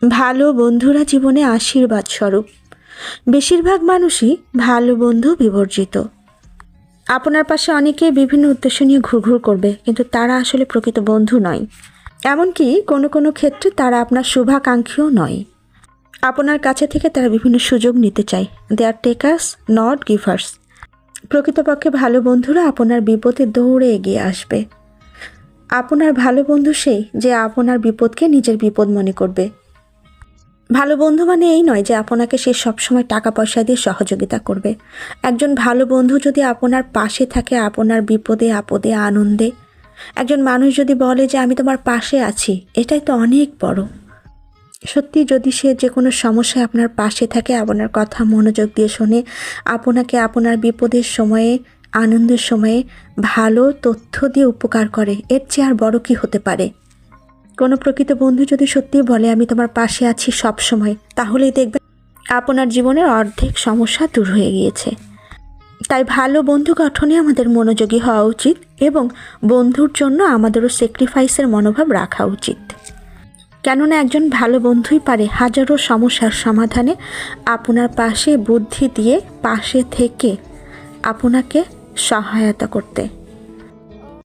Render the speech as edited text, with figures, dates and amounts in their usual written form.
ভালো বন্ধুরা জীবনে আশীর্বাদ স্বরূপ। বেশিরভাগ মানুষই ভালো বন্ধু বিবর্জিত। আপনার পাশে অনেকেই বিভিন্ন উদ্দেশ্য নিয়ে ঘুরঘুর করবে, কিন্তু তারা আসলে প্রকৃত বন্ধু নয়। এমনকি কোনো কোনো ক্ষেত্রে তারা আপনার শুভাকাঙ্ক্ষীও নয়। আপনার কাছে থেকে তারা বিভিন্ন সুযোগ নিতে চায়। দে আর টেকার্স, নট গিভার্স। প্রকৃতপক্ষে ভালো বন্ধুরা আপনার বিপদে দৌড়ে এগিয়ে আসবে। আপনার ভালো বন্ধু সেই যে আপনার বিপদকে নিজের বিপদ মনে করবে। ভালো বন্ধু মানে এই নয় যে আপনাকে সে সবসময় টাকা পয়সা দিয়ে সহযোগিতা করবে। একজন ভালো বন্ধু যদি আপনার পাশে থাকে, আপনার বিপদে আপদে আনন্দে, একজন মানুষ যদি বলে যে আমি তোমার পাশে আছি, এটাই তো অনেক বড়। সত্যি যদি সে যে কোনো সমস্যায় আপনার পাশে থাকে, আপনার কথা মনোযোগ দিয়ে শোনে, আপনাকে আপনার বিপদের সময়ে, আনন্দের সময়ে ভালো তথ্য দিয়ে উপকার করে, এর চেয়ে আর বড় কি হতে পারে? কোনো প্রকৃত বন্ধু যদি সত্যিই বলে আমি তোমার পাশে আছি সব সময়, তাহলেই দেখবেন আপনার জীবনের অর্ধেক সমস্যা দূর হয়ে গিয়েছে। তাই ভালো বন্ধু গঠনে আমাদের মনোযোগী হওয়া উচিত এবং বন্ধুর জন্য আমাদেরও স্যাক্রিফাইসের মনোভাব রাখা উচিত। কেননা একজন ভালো বন্ধুই পারে হাজারো সমস্যার সমাধানে আপনার পাশে বুদ্ধি দিয়ে পাশে থেকে আপনাকে সহায়তা করতে।